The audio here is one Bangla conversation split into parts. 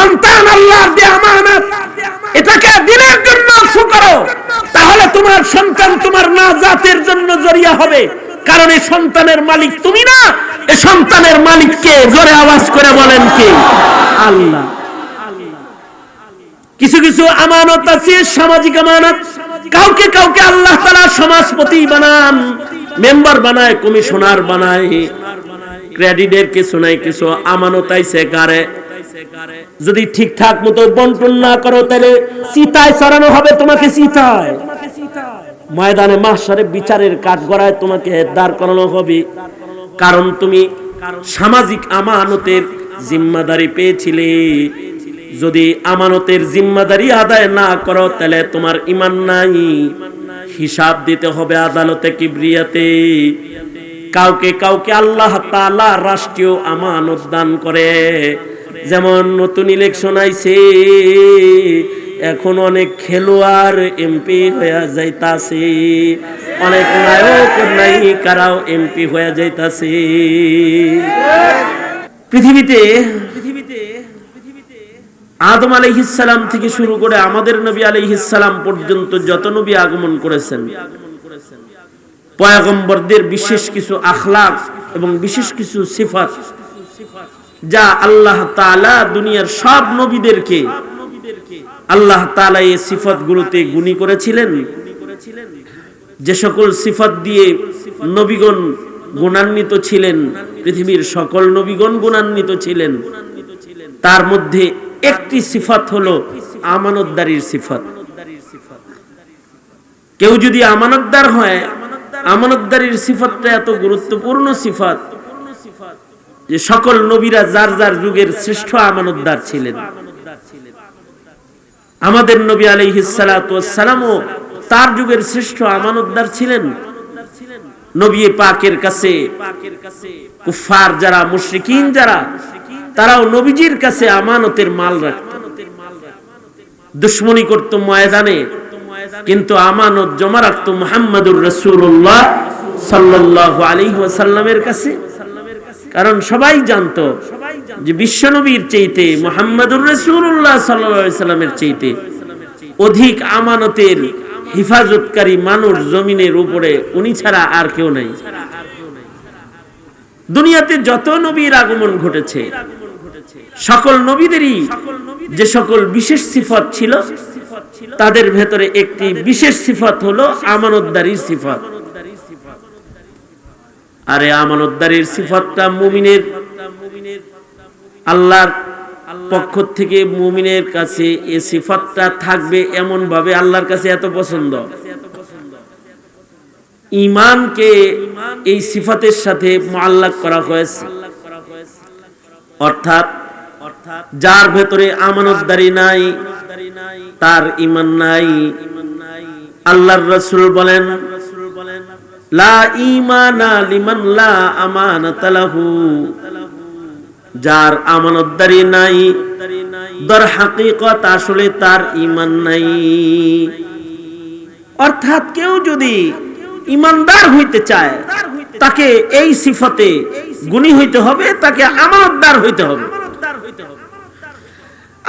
সন্তান আল্লাহর দেয়া আমানত, এটাকে দিনের জন্য অফু করো, তাহলে তোমার সন্তান তোমার নাজাতের জন্য জরিয়া হবে। কারণ এই সন্তানের মালিক তুমি না, এই সন্তানের মালিক কে? জোরে আওয়াজ করে বলেন কে? আল্লাহ। কিছু কিছু আমানত আছে সামাজিক আমানত, কাউকে কাউকে আল্লাহ তাআলা সমাজপতি বানান, মেম্বার বানায়, কমিশনার বানায়, ক্রেডিটের কিছু নাই, কিছু আমানত আইছে কারে। যদি ঠিকঠাক মতো বন্টন না করো তাহলে চিতায় চড়ানো হবে তোমাকে, চিতায়, ময়দানে মাহশারে বিচারের কাঠগড়ায় তোমাকে দাঁড় করানো হবে। কারণ তুমি সামাজিক আমানতের জিম্মাদারি পেয়েছিলে। যদি আমানতের জিম্মাদারি আদায় না করো তাহলে তোমার ঈমান নাই, হিসাব দিতে হবে আদালতে কিবরিয়াতে। কাউকে কাউকে আল্লাহ তাআলা রাষ্ট্রীয় আমানত দান করে। যেমন নতুন ইলেকশন আইছে, এখন অনেক খেলোয়াড় এমপি হয়ে যাইতাছে, অনেক নায়ক নায়িকারাও এমপি হয়ে যাইতাছে। পৃথিবীতে আদম আলাইহিস সালাম থেকে শুরু করে আমাদের নবী আলাইহিস সালাম পর্যন্ত যত নবী আগমন করেছেন, পয়গম্বরদের বিশেষ কিছু আখলাক এবং বিশেষ কিছু সিফাত যা আল্লাহ তাআলা দুনিয়ার সব নবীদেরকে আল্লাহ তাআলা এই সিফাতগুলোতে গুণী করেছিলেন। যে সকল সিফাত দিয়ে নবীগণ গুণান্বিত ছিলেন, পৃথিবীর সকল নবীগণ গুণান্বিত ছিলেন, তার মধ্যে একটি সিফাত হলো আমানতদারির সিফাত। কেউ যদি আমানতদার হয়, আমানতদারির সিফাতটা এত গুরুত্বপূর্ণ সিফাত যে সকল নবীরা যার যার যুগের শ্রেষ্ঠ আমানতদার ছিলেন। আমাদের নবী আলাইহিস সালাতু ওয়াস সালামও তার যুগের শ্রেষ্ঠ আমানতদার ছিলেন। নবী পাকের কাছে কুফার যারা, মুশরিকিন যারা, তারাও নবীজির কাছে আমানতের মাল রাখত, দুশমনি করত ময়দানে, কিন্তু আমানত জমা রাখত মুহাম্মদুর রাসূলুল্লাহ সাল্লাল্লাহু আলাইহি ওয়াসাল্লামের কাছে। কারণ সবাই জানতো যে বিশ্বনবীর চাইতে মুহাম্মদুর রাসূলুল্লাহ সাল্লাল্লাহু আলাইহি ওয়াসাল্লামের চাইতে অধিক আমানতের হিফাজতকারী মানুষ জমিনের উপরে উনি ছাড়া আর কেউ নাই। দুনিয়াতে যত নবীর আগমন ঘটেছে, সকল নবীদেরই যে সকল বিশেষ সিফাত ছিল, তাদের ভেতরে একটি বিশেষ সিফাত হলো আমানতদারির সিফাত। আরে আমানতদারির সিফাতটা মুমিনের, আল্লাহর পক্ষ থেকে মুমিনের কাছে এই সিফাতটা থাকবে এমন ভাবে আল্লাহর কাছে এত পছন্দ। ঈমানকে এই সিফাতের সাথে মুআল্লাক করা হয়েছে, অর্থাৎ যার ভেতরে আমানতদারি নাই তার ঈমান নাই। আল্লাহর রাসূল বলেন, লা ঈমানা লিমান লা আমানাতা লাহু। যার আমানতদারি নাই, দর হাকিকত আসলে তার ঈমান নাই। অর্থাৎ কেউ যদি ঈমানদার হইতে চায়, তাকে এই সিফাতে গুণী হইতে হবে, তাকে আমানতদার হইতে হবে।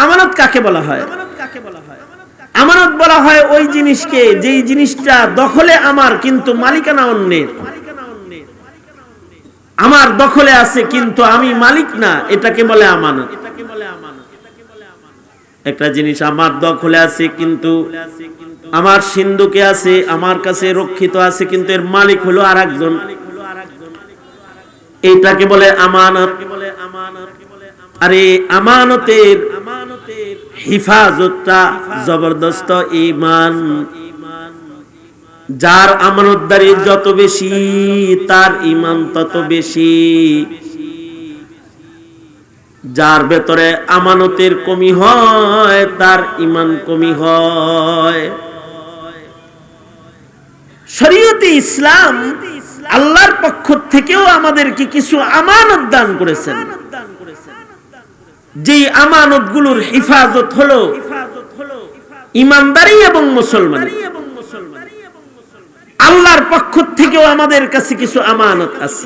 আমানত কাকে বলা হয়? আমানত বলা হয় ওই জিনিসকে যেই জিনিসটা দখলে আমার কিন্তু মালিকানা অন্যের। আমার দখলে আছে কিন্তু আমি মালিক না, এটাকে বলে আমানত। একটা জিনিস আমার দখলে আছে কিন্তু আমার সিন্ধুকে আছে, আমার কাছে রক্ষিত আছে, কিন্তু এর মালিক হলো আরেকজন, এটাকে বলে আমানত। আরে আমানতের হিফাজতটা জবরদস্ত ঈমান। যার আমানতদারি যত বেশি তার ঈমান তত বেশি। যার ভেতরে আমানতের কমি হয় তার ঈমান কমি হয়। শরীয়তে ইসলাম আল্লাহর পক্ষ থেকেও আমাদেরকে কিছু আমানত দান করেছেন, যে আমানতগুলোর হিফাজত হলো ঈমানদারি এবং মুসলমানি। আল্লাহর পক্ষ থেকেও আমাদের কাছে কিছু আমানত আছে।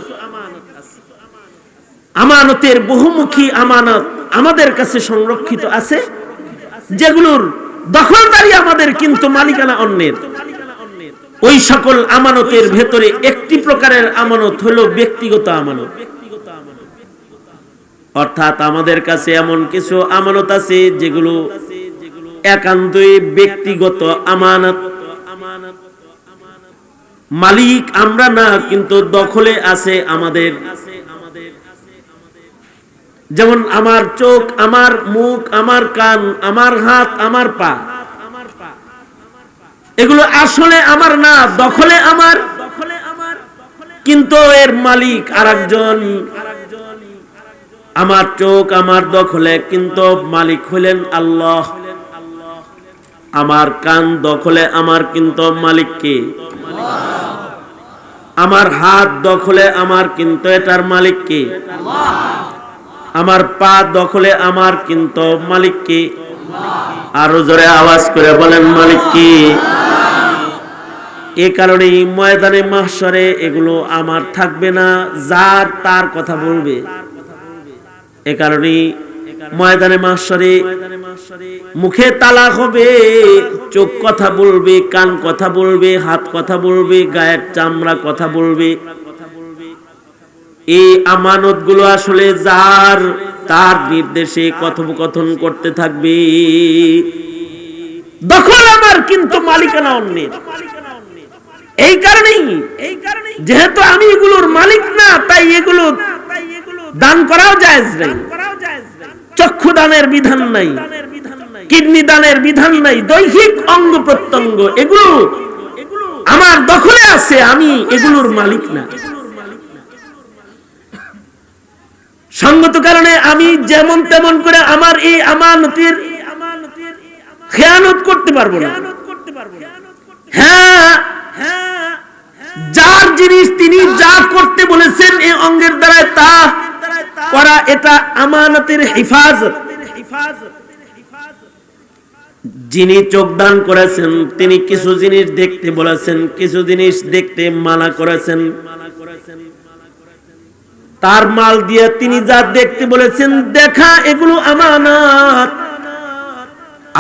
আমানতের বহুমুখী আমানত আমাদের কাছে সংরক্ষিত আছে, যেগুলোর দখলদারি আমাদের কিন্তু মালিকানা অন্যের। ওই সকল আমানতের ভেতরে একটি প্রকারের আমানত হলো ব্যক্তিগত আমানত। অর্থাৎ আমাদের কাছে এমন কিছু আমানত আছে যেগুলো একান্তই ব্যক্তিগত আমানত। মালিক আমরা না, কিন্তু দখলে আছে আমাদের। যেমন আমার চোখ, আমার মুখ, আমার কান, আমার হাত, আমার পা, এগুলো আসলে আমার না, দখলে আমার, কিন্তু এর মালিক আরেকজন। আমার চোখ আমার দখলে, কিন্তু মালিক হলেন আল্লাহ। আমার কান দখলে আমার, কিন্তু মালিক কে? আমার হাত দখলে আমার, কিন্তু এটার মালিক কে? আমার পা দখলে আমার, কিন্তু মালিক কে? আরো জোরে আওয়াজ করে বলেন মালিক কে? এই কারণে ময়দানে মাহশরে এগুলো আমার থাকবে না, যার তার কথা বলবে। এ কারণে ময়দানে মাহশরে মুখে তালা হবে, চোখ কথা বলবে, কান কথা বলবে, হাত কথা বলবে, গায়ের চামড়া কথা বলবে। এই আমানত গুলো আসলে যার তার নির্দেশে কথোপকথন করতে থাকবে। দখল আমার, কিন্তু মালিকানা অন্যের। এই কারণেই যেহেতু আমি এগুলোর মালিক না, তাই এগুলো দান করাও জায়েজ নাই। চক্ষু দানের বিধান নাই, কিডনি দানের বিধান নাই, দৈহিক অঙ্গ প্রত্যঙ্গ এগুলো আমার দখলে আছে, আমি এগুলোর মালিক না। সঙ্গত কারণে আমি যেমন তেমন করে আমার এই আমানতের খেয়ানত করতে পারবো না। হ্যাঁ, যার জিনিস তিনি যা করতে বলেছেন এই অঙ্গের দ্বারা তা করা, এটা আমানতের হেফাজত। যিনি চোখ দান করেছেন তিনি কিছু জিনিস দেখতে বলেছেন, কিছু জিনিস দেখতে মানা করেছেন। তার মাল দিয়ে তিনি যা দেখতে বলেছেন দেখা, এগুলো আমানত।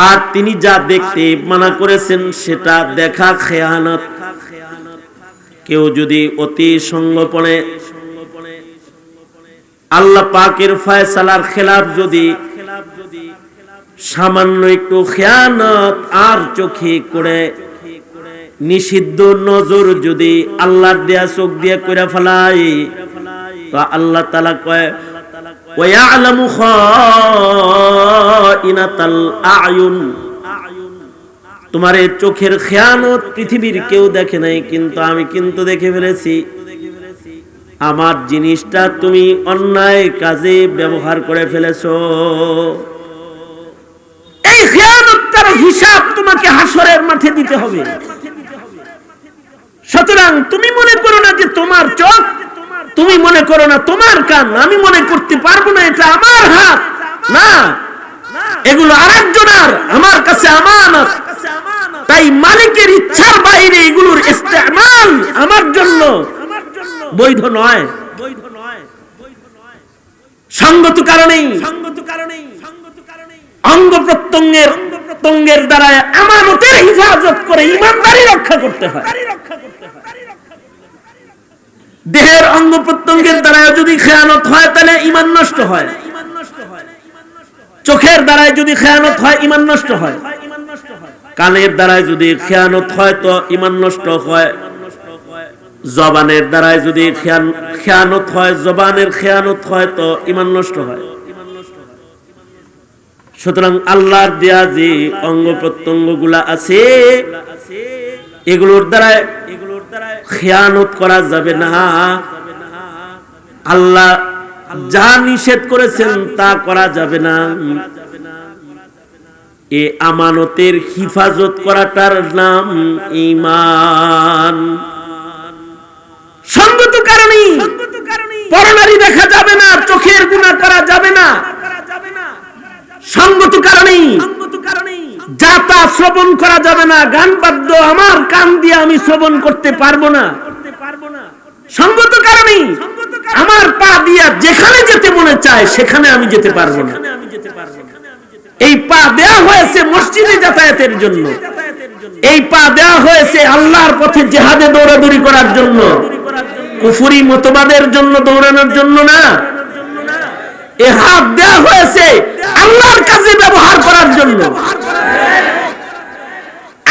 আর তিনি যা দেখতে মানা করেছেন সেটা দেখা খেয়ানত। কেউ যদি অতি সংগোপনে আল্লাহ পাকের ফয়সালার খেলাফ যদি সামান্য একটু খেয়ানত আর চোখে করে নিষিদ্ধ নজর যদি আল্লাহর দেয়া চোখ দিয়ে কইরা ফেলায়, তো আল্লাহ তাআলা কয় ওয়া ইয়ালামু খাইনাতাল আয়ুন, তোমার এই চোখের খেয়ানত পৃথিবীর কেউ দেখে নাই, কিন্তু আমি কিন্তু দেখে ফেলেছি। আমার জিনিসটা তুমি অন্যায় কাজে ব্যবহার করে ফেলেছো। এই খেয়ানতটার হিসাব তোমাকে হাসরের মাঠে দিতে হবে। সুতরাং তুমি মনে করো না যে তোমার চোখ, তুমি মনে করো না তোমার কান, আমি মনে করতে পারবো না এটা আমার হাত, না, এগুলো আরেকজনের, আমার কাছে আমানত। তাই মালিকের ইচ্ছার বাইরে এগুলোর ইস্তেমাল আমার জন্য বৈধ নয়। সঙ্গত কারণেই অঙ্গ প্রত্যঙ্গের দ্বারা আমানতের হেফাজত করে ইমানদারি রক্ষা করতে হয়। দেহের অঙ্গ প্রত্যঙ্গের দ্বারা যদি খেয়ানত হয় তাহলে ঈমান নষ্ট হয়। চোখের দ্বারা যদি খেয়ানত হয় ঈমান নষ্ট হয়। কানের দ্বারা যদি খেয়ানত হয় তো ঈমান নষ্ট হয়। জবানের দ্বারা যদি খেয়ানত হয়, জবানের খেয়ানত হয় তো ঈমান নষ্ট হয়। সুতরাং আল্লাহর দেয়া যে অঙ্গ প্রত্যঙ্গ গুলা আছে এগুলোর দ্বারা খেয়ানত করা যাবে না। আল্লাহ যা নিষেধ করেছেন তা করা যাবে না। এ আমানতের হিফাজত করাটার নাম ঈমান। সঙ্গত কারণেই পরনারী দেখা যাবে না, চোখের গুনাহ করা যাবে না। সঙ্গত কারণেই যাতা শ্রবণ করা যাবে না, গান বাদ্য আমার কান দিয়ে আমি শ্রবণ করতে পারবো না। সঙ্গত কারণেই আমার পা দিয়া যেখানে যেতে মনে চায় সেখানে আমি যেতে পারবো না। এই পা দেয়া হয়েছে মসজিদে যাতায়াতের জন্য, এই পা দেয়া হয়েছে আল্লাহর পথে জিহাদে দৌড়াদৌড়ি করার জন্য, কুফরি মতবাদের জন্য দৌড়ানোর জন্য না। এই হাত দেয়া হয়েছে আল্লাহর কাজে ব্যবহার করার জন্য।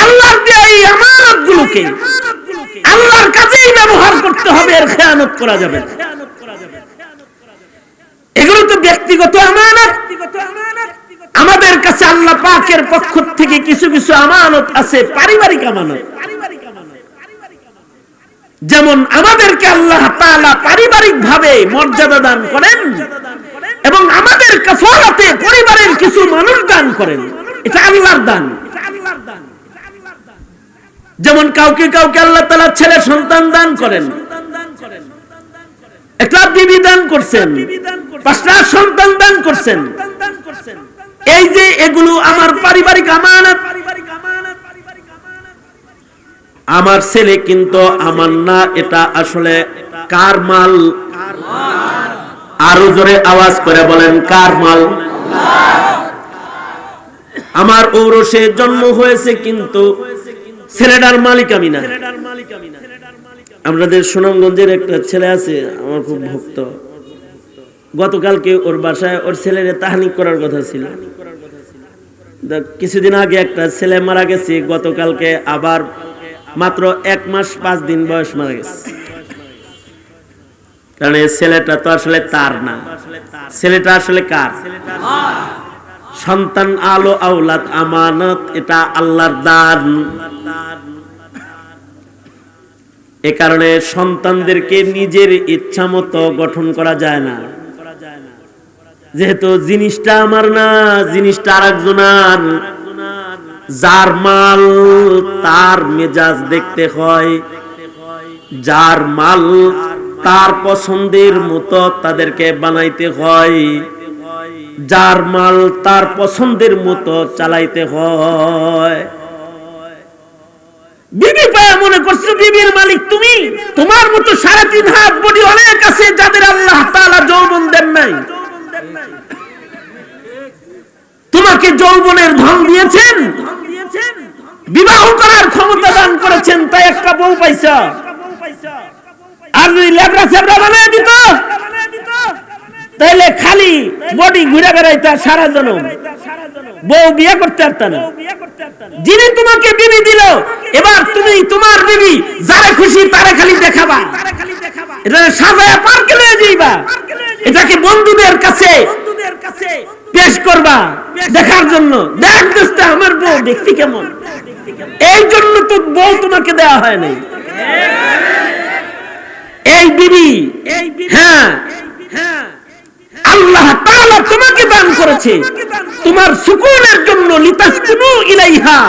আল্লাহর দেয়া এই আমানতগুলোকে আল্লাহর কাজেই ব্যবহার করতে হবে, এর খেয়ানত করা যাবে না। এগুলো তো ব্যক্তিগত আমানত। আমাদের কাছে আল্লাহ পাকের পক্ষ থেকে কিছু কিছু আমানত আছে, পারিবারিক আমানত। যেমন আমাদেরকে আল্লাহ তাআলা পারিবারিক ভাবে মর্যাদা দান করেন এবং আমাদের কাফালাতে পরিবারের কিছু মানুষ দান করেন, এটা আল্লাহর দান। যেমন কাউকে কাউকে আল্লাহ তাআলা ছেলে সন্তান দান করেন, একটা বিবি দান করছেন, 5টা সন্তান দান করছেন। এই যে এগুলো আমার পারিবারিক আমানত। আমার ছেলে কিন্তু আমার না, এটা আসলে কার মাল? আরো জোরে আওয়াজ করে বলেন, কার মাল? আমার ঔরসে জন্ম হয়েছে কিন্তু ছেলেটার মালিক আমি না। আমাদের সুনামগঞ্জের একটা ছেলে আছে, আমার খুব ভক্ত। গতকালকে ওর বাসায় ওর ছেলের তাহনিক করার কথা ছিল। কিছুদিন আগে একটা ছেলে মারা গেছে, গতকালকে আবার মাত্র 1 মাস 5 দিন বয়স মারা গেছে। কারণ এই ছেলেটা তো আসলে তার না, ছেলেটা আসলে কার? সন্তান আলো আওলাদ আমানত, এটা আল্লাহর দান। এ কারণে সন্তানদেরকে নিজের ইচ্ছা মতো গঠন করা যায় না, যেহেতু জিনিসটা আমার না, জিনিসটা আরেকজনের। যার মাল তার মেজাজ দেখতে হয়, যার মাল তার পছন্দের মতো তাদেরকে বানাইতে হয়, যার মাল তার পছন্দের মতো চালাইতে হয়। বিবি পায়া মনে করছো বিবির মালিক তুমি? তোমার মতো 3.5 হাত বডি অনেক আছে যাদের আল্লাহ তাআলা যৌবন দেন নাই। তোমাকে যৌবনের ধন দিয়েছেন, বিবাহ করার ক্ষমতা দান করেছেন, তাই একটা বউ পাইছো। আর যদি লেবরা সেবরা বানায় দিত তাহলে খালি বডি ঘুরে বেড়াইতা সারা জনম, বউ বিয়ে করতে পারতা না। যিনি তোমাকে বিবি দিল, এবার তুমি তোমার বিবি যারে খুশি তারে খালি দেখাবা, এটা সাজায়া পার্কে নিয়ে যাইবা, এটাকে বন্ধুদের কাছে পেশ করবা দেখার জন্য। দেখ দোস্ত আমার বউ দেখতে কেমন, এই জন্য তো বউ তোমাকে দেওয়া হয় নাই। এই বিবি, হ্যাঁ আল্লাহ তাআলা তোমাকে দান করেছে তোমার সুকুনের জন্য, লিতাসকুনু ইলাইহা,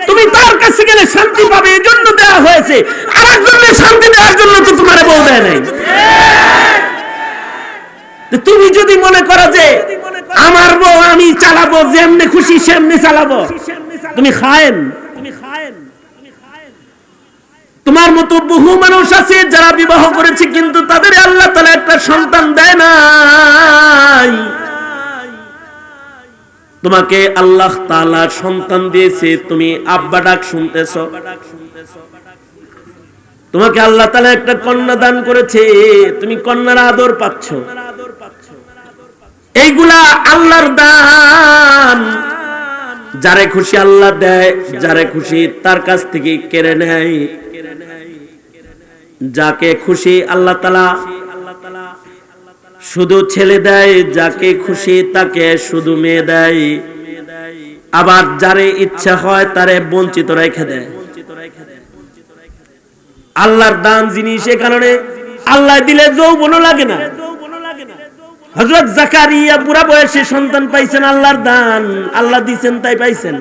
তুমি তার কাছে গেলে শান্তি পাবে, এই জন্য দেওয়া হয়েছে। আরেকজনের শান্তি দেওয়ার জন্য তো তোমার বউ দেয় নাই। তুমি যদি মনে করো যে আমার বউ আমি চালাবো, যেমনি খুশি সেমনি চালাবো, তুমি খায়েন। তোমার মতো বহু মানুষ আছে যারা বিবাহ করেছে কিন্তু তাদের আল্লাহ তাআলা একটা সন্তান দেয় নাই। তোমাকে আল্লাহ তাআলা সন্তান দিয়েছে, তুমি আব্বা ডাক শুনতেছো। তোমাকে আল্লাহ তাআলা একটা কন্যা দান করেছে, তুমি কন্যার আদর পাচ্ছ। এইগুলা আল্লাহর দান। যারে খুশি আল্লাহ দেয়, যারে খুশি তার কাছ থেকে কেড়ে নেয়। যাকে খুশি আল্লাহ তাআলা শুধু ছেলে দেয়, যাকে খুশি তাকে শুধু মেয়ে দেয়, আবার যারে ইচ্ছা হয় তারে বঞ্চিত রেখে দেয়। আল্লাহর দান জিনিস, এ কারণে আল্লাহ দিলে যৌবনও লাগে না। হযরত জাকারিয়া বুড়া বয়সে সন্তান পাইছেন, আল্লাহর দান, আল্লাহ দিয়েছেন তাই পাইছেন।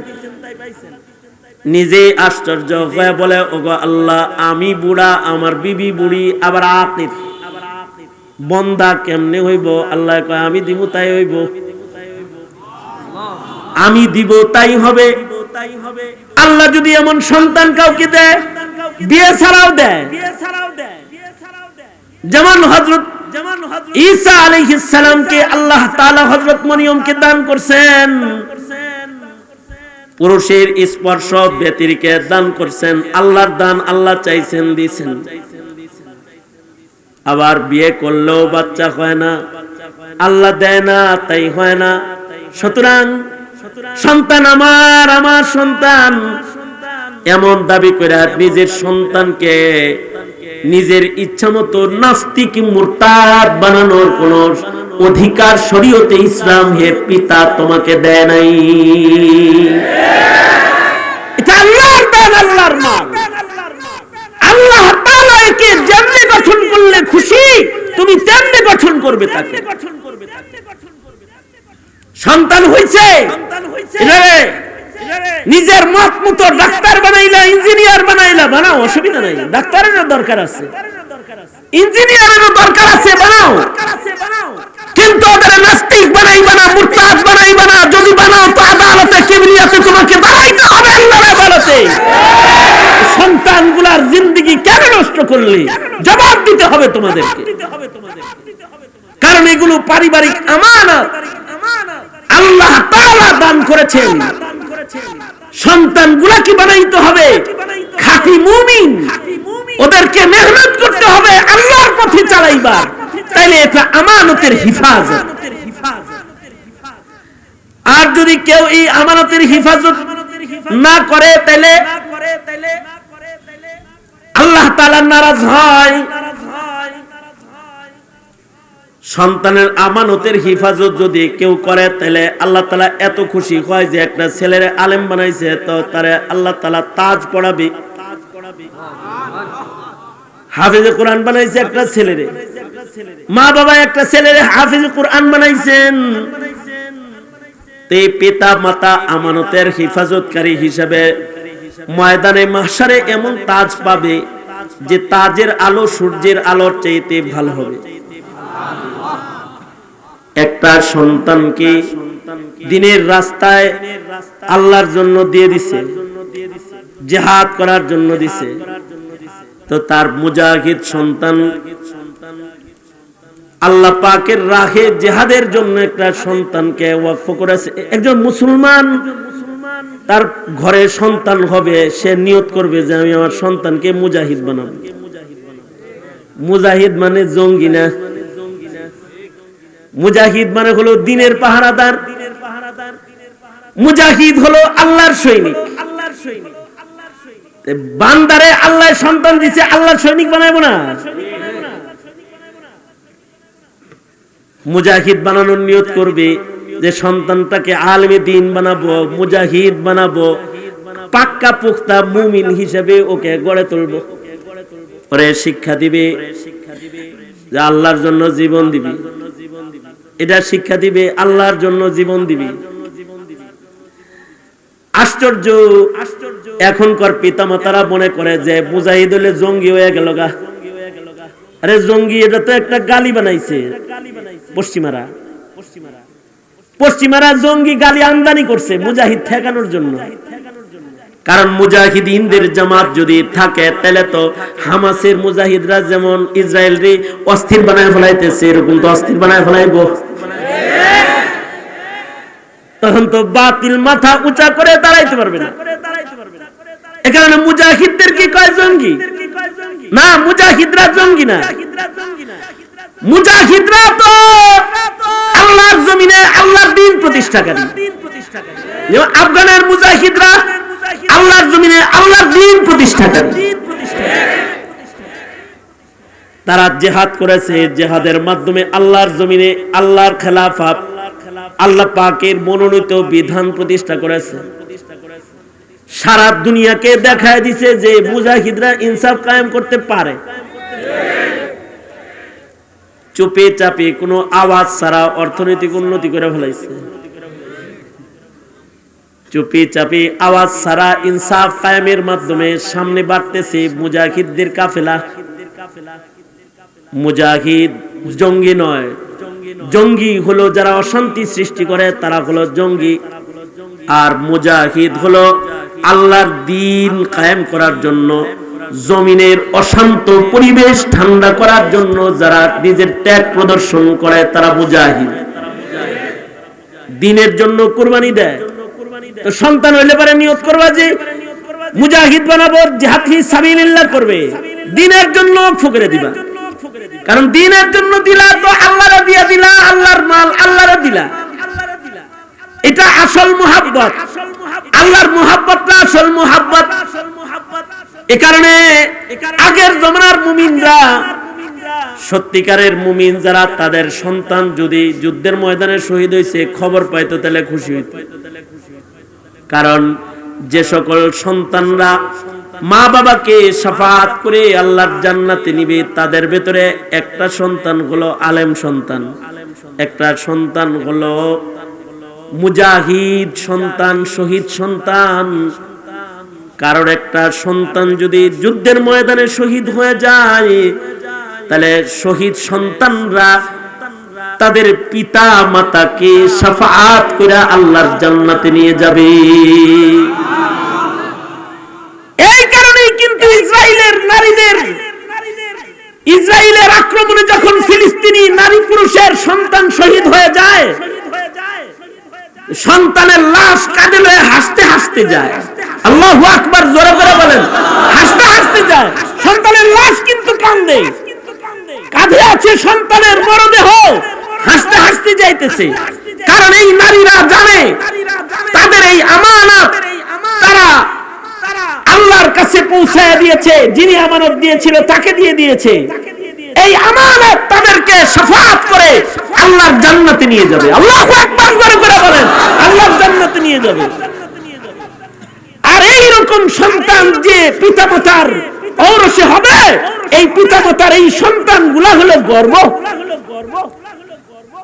নিজে আশ্চর্য হয়ে বলে, ওগো আল্লাহ আমি বুড়া, আমার বিবি বুড়ি, আবার আকিব বন্দা কেমনে হইব? আল্লাহ কয় আমি দিব তাই হইব, আমি দিব তাই হবে। আল্লাহ যদি এমন সন্তান কাউকে দেয়, বিয়ে ছাড়াও দেয়। যেমন হযরত ঈসা আলাইহিস সালামকে আল্লাহ তাআলা হযরত মরিয়মকে দান করছেন, পুরুষের স্পর্শ ব্যতিরেকে দান করছেন। আল্লাহর দান আল্লাহ চাইছেন, দিয়েছেন। আবার বিয়ে করলেও বাচ্চা হয় না, আল্লাহ দেয় না, তাই হয় না। সুতরাং সন্তান আমার, আমার সন্তান এমন দাবি করে নিজের সন্তানকে নিজের ইচ্ছামতো নাস্তিক মুরতাদ বানানোর কোন অধিকার শরীয়তে ইসলাম হে পিতা তোমাকে দেয় নাই। এটা আল্লাহর দান, আল্লাহর মাল। আল্লাহ তাআলা একে যেমনি গঠন করলে খুশি তুমি তেমনি গঠন করবে তাকে। সন্তান হইছে নিজের মত মতো ডাক্তার বানাইলা, ইঞ্জিনিয়ার বানাইলা, বানাও, অসুবিধা নাই। ডাক্তারেরও দরকার আছে, ইঞ্জিনিয়ারেরও দরকার আছে, বানাও। কিন্তু ওদের নাস্তিক বানাইবা না, মুরতাদ বানাইবা না। যদি বানাও তো আদালতে কিবরিয়াতে তোমাকে দাঁড়াইতে হবে, আল্লাহর আদালতে। সন্তানগুলার জিন্দেগি কেন নষ্ট করলে জবাব দিতে হবে তোমাদেরকে, কারণ এগুলো পারিবারিক আমানত আল্লাহ তাআলা দান করেছেন। সন্তানগুলাকে বানাইতে হবে খাঁটি মুমিন, ওদেরকে মেহনত করতে হবে আল্লাহর পথে চালাইবা, তাইলে এটা আমানতের হিফাজত। আর যদি কেউ এই আমানতের হিফাজত না করে তাইলে আল্লাহ তাআলা নারাজ হয়। সন্তানের আমানতের হিফাজত যদি কেউ করে তাহলে আল্লাহ তাআলা এত খুশি হয় যে একটা ছেলের আলেম বানাইছে, তো তারে আল্লাহ তাআলা তাজ পড়াবে। হাফেজে কোরআন বানাইছে একটা ছেলেরে, মা বাবা একটা ছেলেরে হাফেজে কোরআন বানাইছেন। তে পিতা মাতা আমানতের হিফাজতকারী হিসেবে ময়দানে মাহশারে এমন তাজ পাবে যে তাজের আলো সূর্যের আলোর চাইতে ভালো হবে। একটা সন্তানকে দিনের রাস্তায় আল্লাহর জন্য দিয়ে দিছে, জিহাদ করার জন্য দিছে, তো তার মুজাহিদ সন্তান আল্লাহ পাকের রাহে জিহাদের জন্য একটা সন্তানকে ওয়াকফ করেছে। একজন মুসলমান তার ঘরে সন্তান হবে, সে নিয়ত করবে যে আমি আমার সন্তানকে মুজাহিদ বানাবো। মুজাহিদ মানে জঙ্গি না, মুজাহিদ মানে হলো দ্বীনের পাহারাদার, মুজাহিদ হলো আল্লাহর সৈনিক। বান্দারে আল্লাহ সন্তান দিছে, আল্লাহর সৈনিক বানাবো না। মুজাহিদ বানানোর নিয়ত করবে যে সন্তানটাকে আলেমে দ্বীন বানাবো, মুজাহিদ বানাবো, পাক্কা পুক্তা মুমিন হিসেবে ওকে গড়ে তুলবো। পরে শিক্ষা দিবে যে আল্লাহর জন্য জীবন দিবি, এটা শিক্ষা দিবে আল্লাহর জন্য জীবন দিবি। আশ্চর্য, এখনকার পিতামাতারা মনে করে যে মুজাহিদ হলে জঙ্গি হয়ে গেল গা। আরে জঙ্গি এটা তো একটা গালি বানাইছে পশ্চিমারা। পশ্চিমারা জঙ্গি গালি আমদানি করছে মুজাহিদ ঠেকানোর জন্য। কারণ মুজাহিদিনদের জামাত যদি থাকে তাহলে তো হামাসের মুজাহিদরা যেমন ইসরায়েলরে অস্থির বানায় ফেলাইতেছে, এরকম তো অস্থির বানায় ফেলাইবো। তখন তো বাতিল মাথা উঁচা করে দাঁড়াইতে পারবে না। এ কারণে মুজাহিদদের কি কয় জঙ্গি না, মুজাহিদরা জঙ্গি না। মুজাহিদরা তো আল্লাহর জমিনে আল্লাহর দ্বীন প্রতিষ্ঠাকারী। যেমন আফগানের মুজাহিদরা আল্লাহর জমিনে আল্লাহর দ্বীন প্রতিষ্ঠাকারী। তারা জিহাদ করেছে, জিহাদের মাধ্যমে আল্লাহর জমিনে আল্লাহর খেলাফত, আল্লাহ পাকের মনোনীত বিধান প্রতিষ্ঠা করেছে। সারা দুনিয়াকে দেখায় দিছে যে মুজাহিদরা ইনসাফ কায়েম করতে পারে। চুপে চাপে কোনো আওয়াজ ছাড়া অর্থনৈতিক উন্নতি করে ফেলাইছে। চুপি চাপি আওয়াজ ছাড়া ইনসাফ কায়েমের মাধ্যমে সামনে বাড়তেছে মুজাহিদদের কাফেলা। মুজাহিদ জঙ্গি নয়, জঙ্গি হলো যারা অশান্তি সৃষ্টি করে, তারা হলো জঙ্গি। আর মুজাহিদ হলো আল্লাহর দ্বীন কায়েম করার জন্য জমিনের অশান্ত পরিবেশ ঠান্ডা করার জন্য যারা নিজের ত্যাগ প্রদর্শন করে তারা মুজাহিদ। দ্বীনের জন্য কুরবানি দেয়। তো সন্তান হইলে পরে নিয়ত করবা যে মুজাহিদ বানাবো, জিহাদ ফি সাবিলিল্লাহ করবে, দ্বীনের জন্য ফুকরে দিবা। কারণ দ্বীনের জন্য দিলা তো আল্লাহরে দিয়া দিলা, আল্লাহর মাল আল্লাহরে দিলা, এটা আসল মুহাব্বত। আল্লাহর মুহাব্বতটা আসল মুহাব্বত। এই কারণে আগের জমানার মুমিনরা, সত্যিকারের মুমিন যারা, তাদের সন্তান যদি যুদ্ধের ময়দানে শহীদ হয়েছে খবর পাইতো তাহলে খুশি হইত। কারণ যে সকল সন্তানরা মা বাবাকে শাফাআত করে আল্লাহর জান্নাতে নিবে, তাদের ভেতরে একটা সন্তান হলো আলেম সন্তান, একটা সন্তান হলো মুজাহিদ সন্তান, শহীদ সন্তান। কারণ একটা সন্তান যদি যুদ্ধের ময়দানে শহীদ হয়ে যায়, তাহলে শহীদ সন্তানরা তাদের পিতা মাতাকে শাফাআত করে আল্লাহর জান্নাতে নিয়ে যাবে। এই কারণেই কিন্তু ইসরায়েলের আক্রমণে যখন ফিলিস্তিনি নারী পুরুষের সন্তান শহীদ হয়ে যায়, সন্তানের লাশ কাঁধে লয়ে হাসতে হাসতে যায়। আল্লাহু আকবার, জোরে করে বলেন। হাসতে হাসতে যায়, সন্তানের লাশ কিন্তু কাঁদে, কাঁধে আছে সন্তানের মরদেহ, হাসতে হাসতে যাইতেছে। কারণ এই নারীরা জানে তাদের এই আমানত তারা আল্লাহর কাছে পৌঁছায় দিয়েছে, যিনি আমানত দিয়েছিল তাকে দিয়ে দিয়েছে। এই আমানত তাদেরকে শাফাআত করে আল্লাহর জান্নাতে নিয়ে যাবে। আল্লাহু আকবার, জোরে করে বলেন। আল্লাহর জান্নাতে নিয়ে যাবে। আর এই রকম সন্তান যে পিতামাতার ঔরসে হবে, এই পিতামাতার এই সন্তানগুলা হলো গর্ব।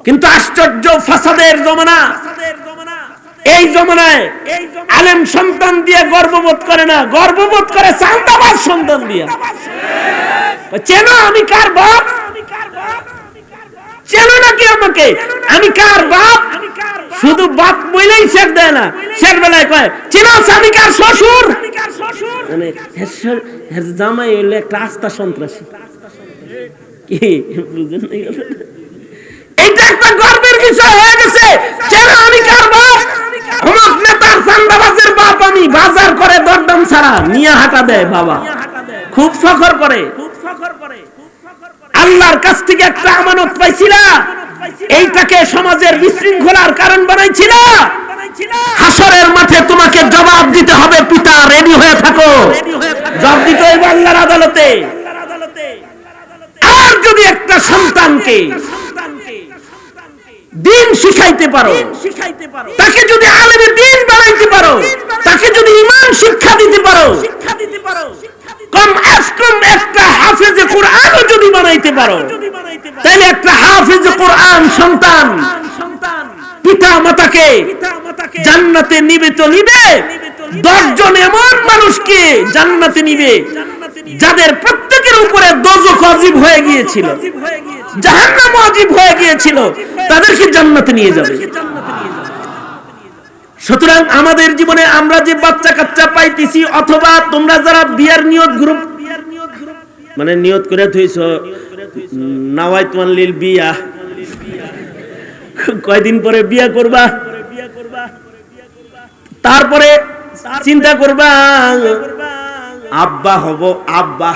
কিন্তু আশ্চর্য, ফাসাদের জমানা, এই জমানায় আলেম সন্তান দিয়ে গর্ববোধ করে না, গর্ববোধ করে চাঁদাবাজ সন্তান দিয়া। চেনো আমি কার বাপ? চেনো নাকি আমাকে? আমি কার বাপ? শুধু বাপ বইলেই শেষ দেয় না, শেষ বেলায় কয় চেনো আমি কার শ্বশুর। মানে জামাই হইলে একটা আস্থা সন্ত্রাসী, কি বুঝেন? এটা একটা গর্বের বিষয় হয়ে গেছে। চেনো আমি কার বাপ? অমুক নেতার চাঁদাবাজের বাপ আমি। বাজার করে দরদাম ছাড়া নিয়ে হাঁটা দেয় বাবা, খুব ফখর করে। আল্লাহর কাছ থেকে একটা আমানত পাইছিলা, এইটাকে সমাজের বিশৃঙ্খলার কারণ বানাইছিল। হাসরের মাঠে তোমাকে জবাব দিতে হবে। পিতা, রেডি হয়ে থাকো, জবাব দিতে হবে আল্লাহর আদালতে। আর যদি একটা সন্তানকে দ্বীন শিখাইতে পারো, তাকে যদি আলেমে দ্বীন বানাইতে পারো, তাকে যদি ঈমান শিক্ষা দিতে পারো, কম আজ কম একটা হাফেজে কোরআনও যদি বানাইতে পারো, তাহলে একটা হাফেজে কোরআন সন্তান পিতা মাতাকে জান্নাতে নিবে তো নিবে। 10 জন এমন মানুষকে জান্নাতে নিবে যাদের প্রত্যেকের উপরে দোজখ ওয়াজিব হয়ে গিয়েছিল, জাহান্নাম ওয়াজিব হয়ে গিয়েছিল, তাদেরকে জান্নাতে নিয়ে যাবে। সুতরাং আমাদের জীবনে আমরা যে বাচ্চা কাচ্চা পাইতেছি, অথবা তোমরা যারা বিয়ার নিয়ত গ্রুপ মানে নিয়ত করে থইছো নাওয়াইতু লিল বিয়া, কয়দিন পরে বিয়া করবা, তারপরে চিন্তা করবা আব্বা হব। আব্বা,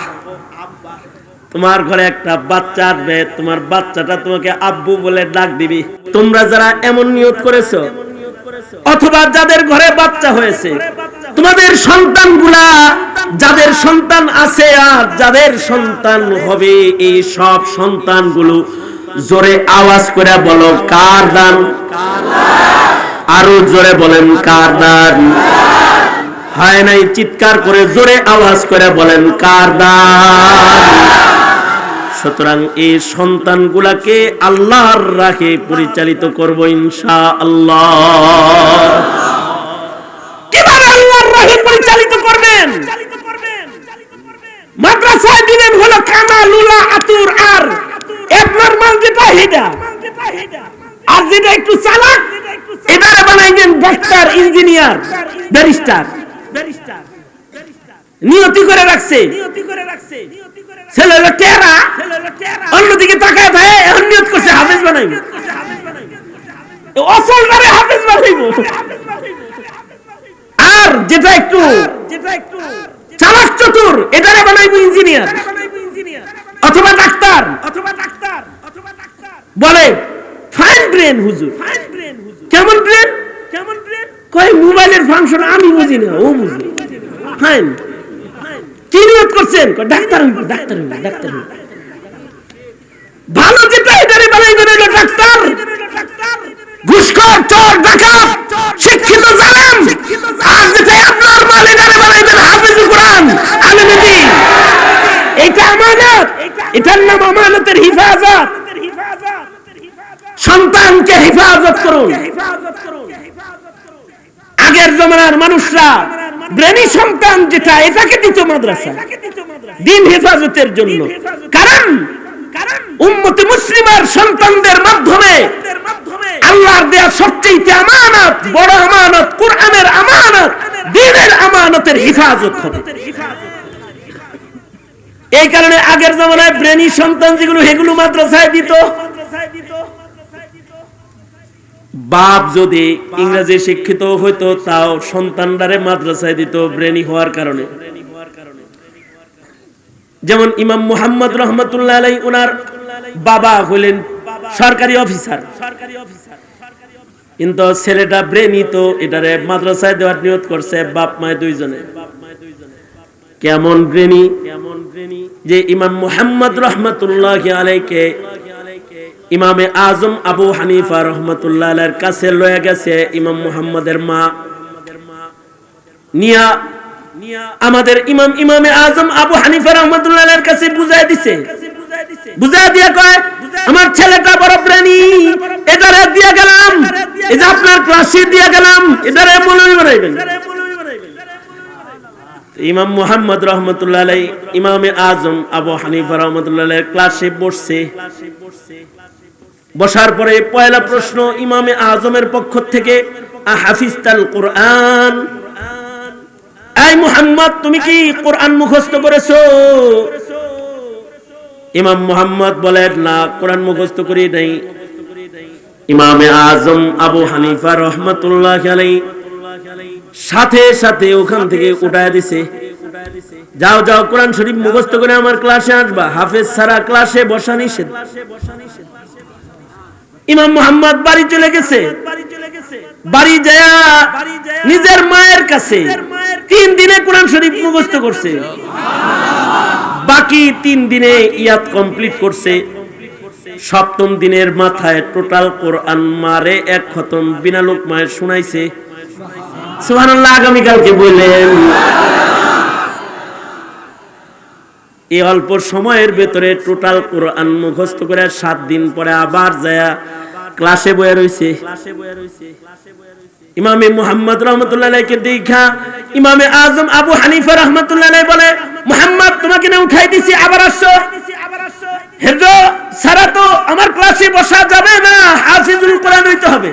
তোমার ঘরে একটা বাচ্চা আসবে, তোমার বাচ্চাটা তোমাকে আব্বু বলে ডাক দিবি। তোমরা যারা এমন নিয়ত করেছো, অথবা যাদের ঘরে বাচ্চা হয়েছে, তোমাদের সন্তানগুলা, যাদের সন্তান আছে আর যাদের সন্তান হবে, এই সব সন্তানগুলো জোরে আওয়াজ করে বলো কার দান? আরো জোরে বলেন কার দান? হয় নাই চিৎকার করে জোরে আওয়াজ করে বলেন কার দান? সুতরাং এই সন্তানগুলাকে আল্লাহর রাহে পরিচালিত করব ইনশাআল্লাহ। কিভাবে আল্লাহর রাহে পরিচালিত করবেন? মাদ্রাসায় দিবেন হলো কানা, লুলা, আতুর আর এবনরমাল যেটা হেডা, আর যেটা একটু চালাক এবারে বানাইবেন ডাক্তার, ইঞ্জিনিয়ার, ব্যারিস্টার। নিয়তি করে রাখছে, ছেলে হলো টেরা, অন্যদিকে তাকায় থাকে, এখন নিয়ত করছে হাফেজ বানাইব, অসলটারে হাফেজ বানাইব। আর যেটা একটু চালাক চতুর, এটারে বানাইব ইঞ্জিনিয়ার অথবা ডাক্তার। বলে ফাইন ব্রেন হুজুর। কেমন ব্রেন? কয় মোবাইলের ফাংশন আমি বুঝি না, ও বুঝি। ফাইন, কি নিয়ত করছেন? ডাক্তার হইব, ডাক্তার হইব, ডাক্তার হইব। ভালো যেটা এটারে বানাইবেন হলো ডাক্তার। ঘুষখোর, চোর, ডাকাত, শিক্ষিত জালেম, আর যেটা আপনার মাল এটারে বানাইবেন হাফেজুল কোরআন, আলেমে দ্বীন। এটা আমানত, এটার নাম আমানতের হিফাজত। সন্তানকে হিফাজত করুন। আগের জমানার মানুষরা ব্রেনি সন্তান যেটা, এটাকে দিত মাদ্রাসা দ্বীন হেফাজতের জন্য। কারণ উম্মতে মুসলিমার সন্তানদের মাধ্যমে আল্লাহর দেয়া সবচেয়ে আমানত, বড় আমানত, কোরআনের আমানত, দ্বীনের আমানতের হিফাজত হবে। এই কারণে আগের জমানায় ব্রেনি সন্তান যেগুলো, সেগুলো মাদ্রাসায় দিত। বাপ যদি ইংরেজি শিক্ষিত হইতো, তাও সন্তানদারে মাদ্রাসায় দিত ব্রেনি হওয়ার কারণে। যেমন ইমাম মুহাম্মদ রহমতুল্লাহ আলাইহি, ওনার বাবা হলেন সরকারি অফিসার, কিন্তু ছেলেটা ব্রেনি, তো এটারে মাদ্রাসায় দেওয়ার নিয়ত করছে বাপ মায় দুইজনে। কেমন ব্রেনি যে ইমাম মুহাম্মদ রহমতুল্লাহ আলাইহিকে ইমামে আজম আবু হানিফা রহমতুল্লাহ আলাইহির কাছে লয়ে গেছে ইমাম মুহাম্মদের মা নিয়া, আমাদের ইমামে আজম আবু হানিফা রহমতুল্লাহ আলাইহির কাছে বুঝাই দিছে। বুঝাই দিয়া কয়, আমার ছেলেটা বড় ব্রেনি, এটারে দিয়া গেলাম, এই যে আপনার ক্লাসে দিয়া গেলাম, এটারে মৌলবি বানাইবেন। ইমাম মুহাম্মদ রহমতুল্লাহ আলাইহি ইমামে আজম আবু হানিফা রহমতুল্লাহ আলাইহির ক্লাসে বসছে। বসার পরে পয়লা প্রশ্ন ইমামে আজমের পক্ষ থেকে, আহাফিজতাল কোরআন, এই মুহাম্মদ তুমি কি কোরআন মুখস্থ করেছো? ইমাম মুহাম্মদ বলেন, না, কোরআন মুখস্থ করি নাই। ইমামে আজম আবু হানিফা রহমতুল্লাহ আলাইহি সাথে সাথে ওখান থেকে উঠায় দিছে, যাও যাও কোরআন শরীফ মুখস্থ করে আমার ক্লাসে আসবা, হাফেজ ছাড়া ক্লাসে বসা নিষেধ। ইমাম মুহাম্মদ বাড়ি চলে গেছে। বাড়ি যায় নিজের মায়ের কাছে 3 দিনে কোরআন শরীফ মুখস্থ করছে। বাকি 3 দিনে ইয়াত কমপ্লিট করছে। 7ম দিনের মাথায় টোটাল কোরআন মারে 1 খতম বিনা লোকমায় শুনাইছে। সুবহানাল্লাহ। আগামীকালকে বললেন, এই অল্প সময়ের ভেতরে টোটাল কোরআন মুখস্থ করে 7 দিন পরে আবার যায় ক্লাসে বয়ে রইছে। ইমামে মুহাম্মদ রহমতুল্লাহ আলাইহিকে দেখা ইমামে আজম আবু হানিফা রহমতুল্লাহ আলাইহি বলে, মুহাম্মদ তোমাকে না উঠাই দিছি, আবার আসছো? হেজো সারা তো আমার ক্লাসে বসা যাবে না, হাফিজুল কোরআন হইতে হবে।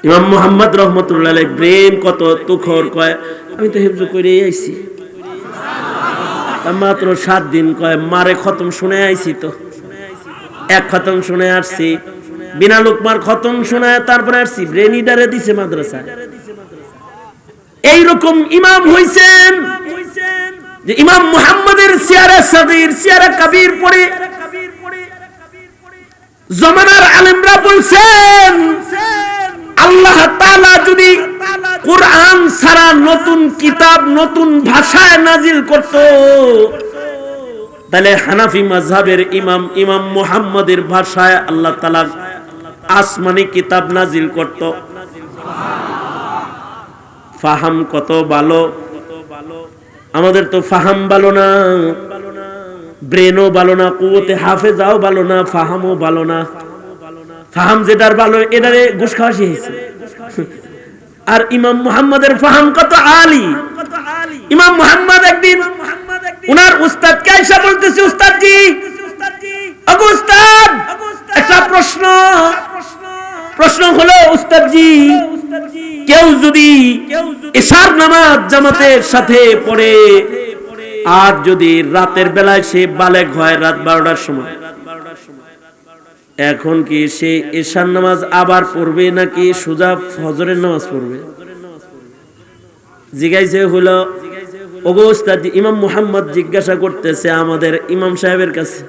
ইমাম মুহাম্মদ রহমতুল্লাহ আলাইহি ব্রেন কত তুখর, কয় আমি তো হেফজ করেই আইছি, মাত্র 7 দিন। কয় মারে খতম শুনে আইছি, তো 1 খতম শুনে আসছি, বিনা লোকমার খতম শোনায় তারপরে আসছি, ব্রেনিডারে দিছে মাদ্রাসায়। এইরকম ইমাম হইছেন যে ইমাম মুহাম্মদের সিয়ারে সাগীর, সিয়ারে কবির পড়ে জামানার আলেমরা বলছেন, আল্লাহ তাআলা যদি কোরআন ছাড়া নতুন কিতাব নতুন ভাষায় নাজিল করত, তাহলে হানাফি মাযহাবের ইমাম মুহাম্মদের ভাষায় আল্লাহ তাআলা আসমানি কিতাব নাজিল করত। ফাহাম কত ভালো, আমাদের তো ফাহাম ভালো না, ব্রেনও ভালো না, কুওয়াতে হাফেজাও ভালো না, ফাহামও ভালো না। ফাহাম যেটার ভালো এটারে ঘুষ খাওয়া শিখেছে। আর ইমাম মুহাম্মদের ফাহাম কত আলী। ইমাম মুহাম্মদ একদিন উনার উস্তাদকে আয়েশা বলতেছে, উস্তাদজি, ওগো উস্তাদ, একটা প্রশ্ন হলো উস্তাদজি, কেউ যদি এশার নামাজ জামাতের সাথে পড়ে আর যদি রাতের বেলায় সে বালেগ হয় রাত 12টার সময়, এখন কি সে এশার নামাজ আবার পড়বে নাকি সোজা ফজরের নামাজ পড়বে? জিজ্ঞাসা হলো ওগো উস্তাদ, ইমাম মুহাম্মদ জিজ্ঞাসা করতেছে আমাদের ইমাম সাহেবের কাছে,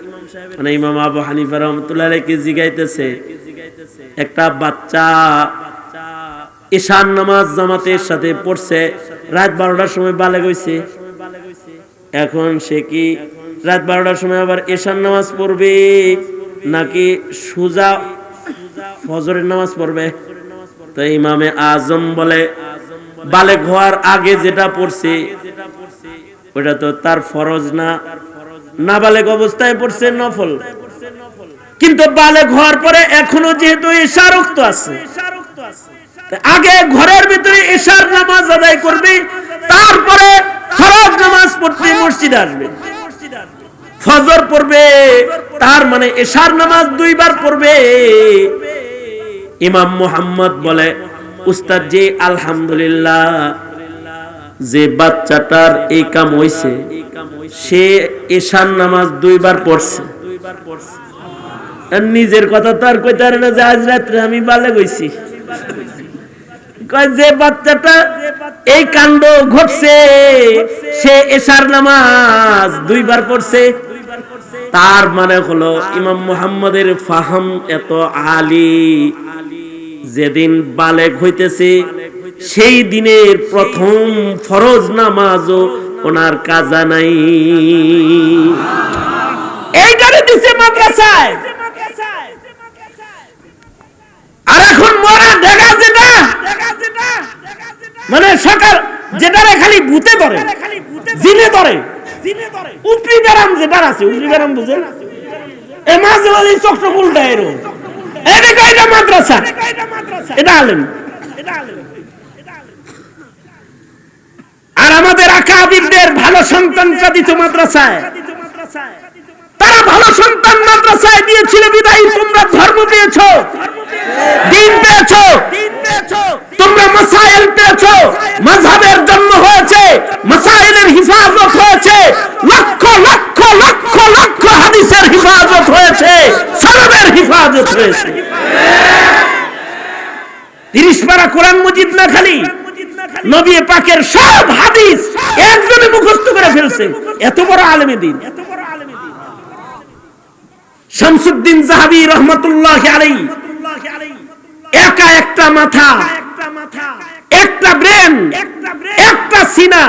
মানে ইমাম আবু হানিফা রাহমাতুল্লাহ আলাইহি জিজ্ঞাইতেছে, একটা বাচ্চা এশার নামাজ জামাতের সাথে পড়ছে, রাত 12টার সময় বালেগ হইছে, এখন সে কি রাত 12টার সময় আবার এশার নামাজ পড়বে নাকি সোজা ফজরের নামাজ পড়বে? তো ইমামে আজম বলে বালেগ হওয়ার আগে যেটা পড়ছে ওটা তো তার ফরজ না, নাবালেগ অবস্থায় পড়ছে নফল, কিন্তু বালেগ হওয়ার পরে এখনো যেহেতু এশার ওয়াক্ত আছে, আগে ঘরের ভিতরে এশার নামাজ আদায় করবে, তারপরে ফরজ নামাজ পড়তে মসজিদে আসবে, ফজর পড়বে, তার মানে এশার নামাজ 2 বার পড়বে। ইমাম মুহাম্মদ বলে উস্তাদ জি আলহামদুলিল্লাহ, যে বাচ্চাটার এই কাম হইছে সে এশার নামাজ 2 বার পড়ছে। নিজের কথা তো আর কইতে পারে না যে আজ রাত্রে আমি বালেগ হইছি, কয় যে বাচ্চাটা এই কাণ্ড ঘটছে সে এশার নামাজ 2 বার পড়ছে, তার মানে হলো ইমাম মুহাম্মদের ফাহাম এত আলী, যেদিন বালেগ হইতেছে সেই দিনের প্রথম ফরজ নামাজও ওনার কাজা নাই, এইটারে দিছে মাদ্রাসায়। আর এখন মরা দেখা যেটা মানে সকাল যেটারে খালি ভূতে ধরে, জিনে ধরে, উপরি বেরাম যেটা আছে, উপরি বেরাম বুঝেন, এই মাঝে মাঝে চক্র উল্টা এরো, এটা কয়টা মাদ্রাসা, এটা আলেম। আর আমাদের আকাবিরদের ভালো সন্তানটা দিত মাদ্রাসায়, তারা ভালো সন্তান মাদ্রাসায় দিয়েছিল বিদায়ী তোমরা ধর্ম পেয়েছো, দিন পেয়েছো, তোমরা মাসাইল পেয়েছো, মাযহাবের জন্ম হয়েছে, মাসাইলের হিফাজত হয়েছে, লক্ষ লক্ষ লক্ষ লক্ষ হাদিসের হিফাজত হয়েছে, সনদের হিফাজত হয়েছে। 30 পারা কোরআন মজিদ না খালি নবী পাকের সব হাদিস একজনে মুখস্থ করে ফেলছে, এত বড় আলেমে দিন। শামসুদ্দিন যাহাবী রাহমাতুল্লাহি আলাইহি একা একটা মাথা, একটা ব্রেন, একটা সিনা,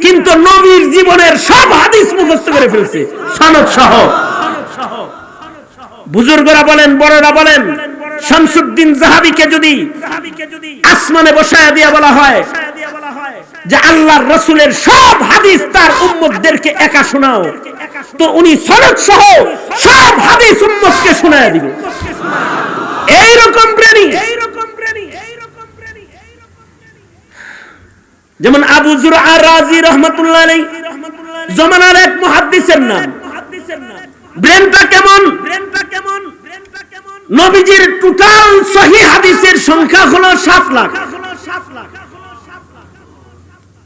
কিন্তু নবীর জীবনের সব হাদিস মুখস্থ করে ফেলছে সনদ সহ। বুজুর্গরা বলেন, বড়রা বলেন, শামসুদ্দিন যাহাবীকে যদি আসমানে বসায়া দিয়া বলা হয় যে আল্লাহর রাসূলের সব হাদিস তার উম্মতদেরকে একা শোনাও, তো উনি সনদ সহ সব হাদিস উম্মতকে শোনায়া দিবেন। এইরকম ব্রেনি, যেমন আবু যুরআ রাজি রাহমাতুল্লাহ আলাইহি জমানার এক মুহাদ্দিসের নাম। ব্রেনটা কেমন? নবীজির টোটাল সহিহ হাদিসের সংখ্যা হলো 7 লাখ,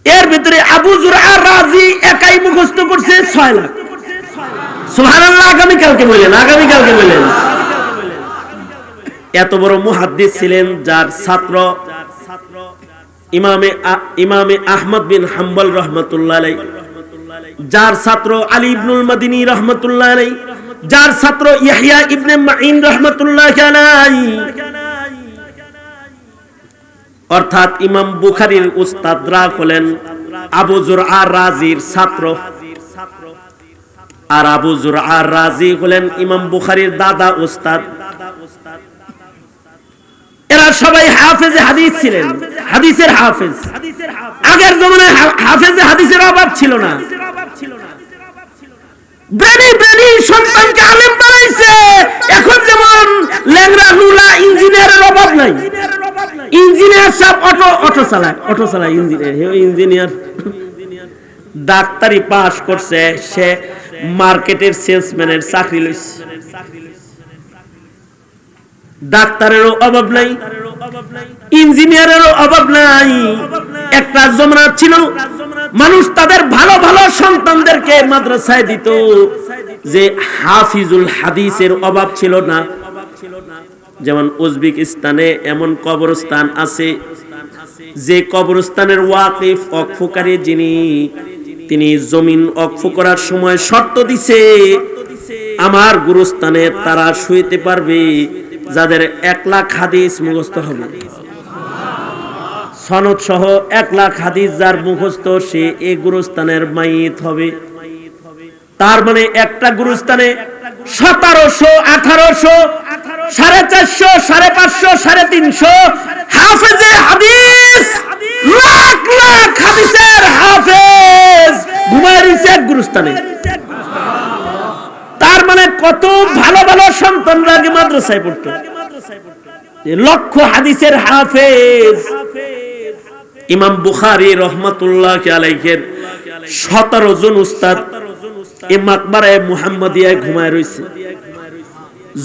এর ভিতরে আবু যুরআ রাজি একাই মুখস্থ করছে 6 লাখ। সুবহানাল্লাহ, আগামী কালকে বলেন, আগামী কালকে বলেন। এত বড় মুহাদ্দিস ছিলেন, যার ছাত্র ইমামে আহমদ বিন হাম্বল রাহমাতুল্লাহ আলাইহি, যার ছাত্র আলী ইবনুল মাদিনী রাহমাতুল্লাহ আলাইহি, যার ছাত্র ইয়াহইয়া ইবনে মাঈন রাহমাতুল্লাহ আলাইহি, অর্থাৎ ইমাম বুখারীর উস্তাদরা হলেন আবু যুরআ রাজির ছাত্র, আর আবু যুরআ রাজি হলেন ইমাম বুখারীর দাদা উস্তাদ। এরা সবাই হাফেজে হাদিস ছিলেন, হাদিসের হাফেজ। আগের জমানায় হাফেজে হাদিসের অভাব ছিল না, ব্রেনি ব্রেনি সন্তানকে আলেম বানাইছে। এখন যেমন ল্যাংড়া লুলা ইঞ্জিনিয়ারের অভাব নাই, ইঞ্জিনিয়ার সব অটো চালায় ইঞ্জিনিয়ার। ডাক্তারি পাস করছে, সে মার্কেটের সেলসম্যানের চাকরি লইছে। ডাক্তারেরও অভাব নাই, ইঞ্জিনিয়ারেরও অভাব নাই। একটা জমানা ছিল মানুষ তাদের ভালো ভালো সন্তানদেরকে মাদ্রাসায় দিত, যে হাফিজুল হাদিসের অভাব ছিল না। যেমন উজবেকিস্তানে এমন কবরস্থান আছে, যে কবরস্থানের ওয়াকিফ অক্ফকারী তিনি জমিন অক্ফ করার সময় শর্ত দিছে, আমার গুরুস্থানে তারা শুইতে পারবে যাদের 1 লাখ হাদিস মুখস্থ হবে, সনদ সহ 1 লাখ হাদিস যার মুখস্থ, সে এই গুরুস্থানের মাইয়িত হবে। তার মানে একটা গুরুস্থানে 1700, 1800, 450, 550, 350 হাফেজে হাদিস, লাখ লাখ হাদিসের হাফেজ ঘুমায় রয়েছে এক গুরুস্থানে। তার মানে কত ভালো ভালো সন্তানরা আগে মাদ্রাসায় পড়তো, লক্ষ হাদিসের হাফেজ। ইমাম বুখারী রহমাতুল্লাহি আলাইহির 17 জন উস্তাদ এই মাকবারায়ে মুহাম্মাদিয়ায় ঘুমায় রয়েছে।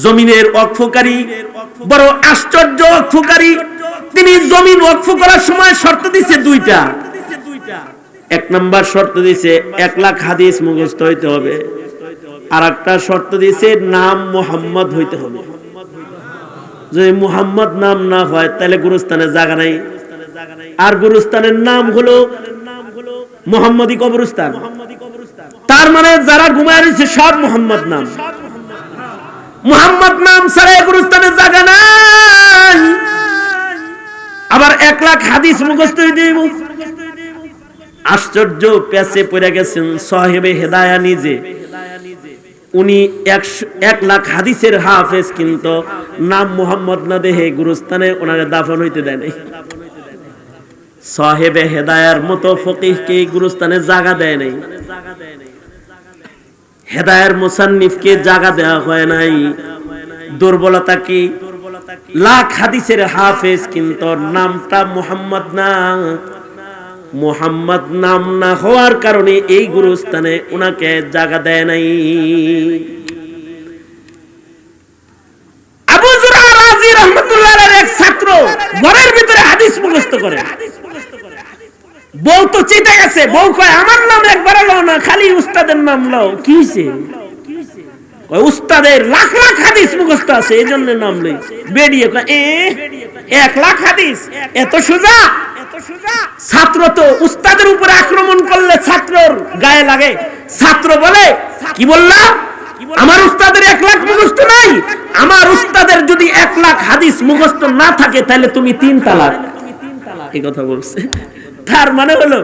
জমিনের ওয়াকফকারী, বড় আশ্চর্য ওয়াকফকারী, তিনি জমিন ওয়াকফ করার সময় শর্ত দিয়েছে 2টা। 1 নাম্বার শর্ত দিয়েছে 1 লাখ হাদিস মুখস্থ হইতে হবে, আর একটা শর্ত দিয়েছে নাম মুহাম্মদ হইতে হবে। যদি মুহাম্মদ নাম না হয় তাহলে গুরুস্থানের জায়গা নাই। আর গুরুস্থানের নাম হলো মুহাম্মদি কবরস্থান। তার মানে যারা ঘুমায় রয়েছে সব মুহাম্মদ নাম, মুহাম্মদ নাম ছাড়া গুরুস্থানের জায়গা নাই। আবার 1 লাখ হাদিস মুখস্থ হইতে দিব। আশ্চর্য পেছে পড়ে গেছেন সাহেবে হেদায়া নিজে। উনি 1 লাখ হাদিসের হাফেজ, কিন্তু নাম মুহাম্মদ না দেহে গুরুস্থানে ওনারে দাফন হইতে দেয় নাই। সাহেবে হেদায়ার মতো ফকিহকে গুরুস্থানে জায়গা দেয় নাই, হেদায়ার মুসান্নিফকে জায়গা দেওয়া হয় নাই। দুর্বলতা কি? লাখ হাদিসের হাফেজ, কিন্তু নামটা মুহাম্মদ না। মুহাম্মদ নাম না হওয়ার কারণে এই গুরুস্থানে উনাকে জায়গা দেয় নাই। আবু যুরআ রাজি রাহমাতুল্লাহ আলাইহির এক ছাত্র ঘরের ভিতরে হাদিস মুখস্থ করে। বউ তো চিতে গেছে, বউ কয় আমার নাম একবার লও না, খালি উস্তাদের নাম লও। কি হইছে? কয় উস্তাদের লাখ লাখ হাদিস মুখস্থ আছে, এজন্য নাম লই। বেরিয়ে কয় 1 লাখ হাদিস এত সোজা? ছাত্র তো উস্তাদের উপরে আক্রমণ করলে ছাত্রর গায়ে লাগে। ছাত্র বলে কি বললা? আমার উস্তাদের 1 লাখ মুখস্থ নাই। আমার উস্তাদের যদি 1 লাখ হাদিস মুখস্থ না থাকে তাহলে তুমি 3 তালাক। এই কথা বলছে। তার মানে হলো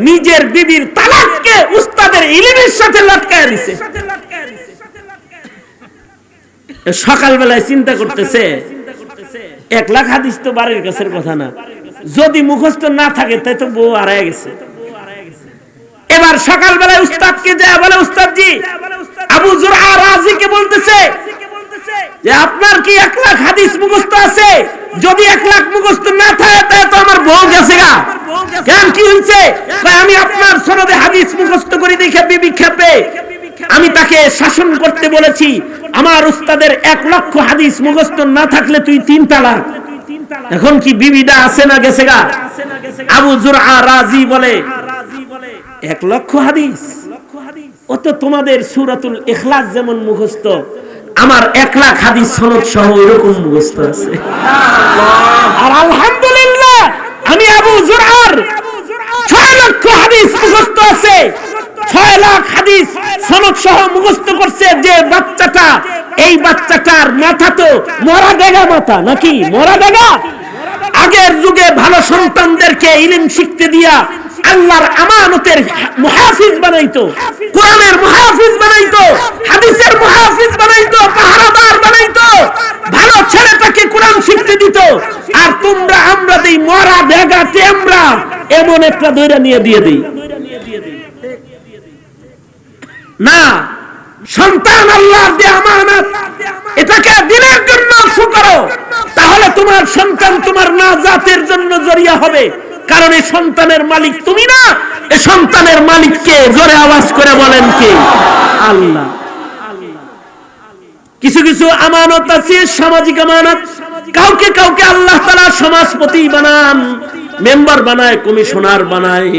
নিজের বিবির তালাককে উস্তাদের ইলমের সাথে লটকায় দিছে। সকালবেলায় চিন্তা করতেছে 1 লাখ হাদিস তো বাড়ির কাছের কথা না, যদি মুখস্থ না থাকে তাই তো বউ হারায় গেছে। এবার সকালবেলায় উস্তাদকে যায় বলে, উস্তাদজি আবু যুরআ রাজিকে বলতেছে যে আপনার কি 1 লাখ হাদিস মুখস্থ আছে? যদি 1 লাখ মুখস্থ না থাকে তাহলে তো আমার বউ গেছে গা। কেন, কি হইছে? আমি আপনার সনদে হাদিস মুখস্থ করে দেখে বিবি খেপে আমি তাকে শাসন করতে বলেছি। আমার উস্তাদের 1 লক্ষ হাদিস মুখস্থ না থাকলে তুই 3 তালাক। এখন কি বিবিটা আছে না গেছে গা? আবু যুরআ রাজি বলে 1 লক্ষ হাদিস, ও তো তোমাদের সূরাতুল ইখলাস যেমন মুখস্থ, আমার 1 লাখ হাদিস সনদ সহ এরকম মুখস্থ আছে। আর আলহামদুলিল্লাহ আমি আবু যুরআর 6 লক্ষ হাদিস মুখস্থ আছে। 6 লাখ হাদিস সনদ সহ মুখস্থ করছে যে বাচ্চাটা, এই বাচ্চাটার মাথা তো মরা দেগা মাথা নাকি? মরা দেগা। আগের যুগে ভালো সন্তানদেরকে ইলম শিখতে দিয়া আল্লাহর আমানতের মুহাফিজ বানাইতো, কোরআনের মুহাফিজ বানাইতো, হাদিসের মুহাফিজ বানাইতো, পাহারাদার বানাইতো, ভালো ছেলেটাকে কোরআন শিখতে দিত। আর তোমরা আমরা দেই মরা দেগা টেমরা, এমন একটা দইরা নিয়ে দিয়ে দেই না। সন্তান আল্লাহর দেয়া আমানত, এটাকে দিনের জন্য অক্ষ করো, তাহলে তোমার সন্তান তোমার নাজাতের জন্য জরিয়া হবে। কারণ এই সন্তানের মালিক তুমি না, এই সন্তানের মালিক কে? জোরে আওয়াজ করে বলেন কে? আল্লাহ। কিছু কিছু আমানত আছে সামাজিক আমানত, কাউকে কাউকে আল্লাহ তাআলা সমাজপতি বানান, মেম্বার বানায়, কমিশনার বানায়।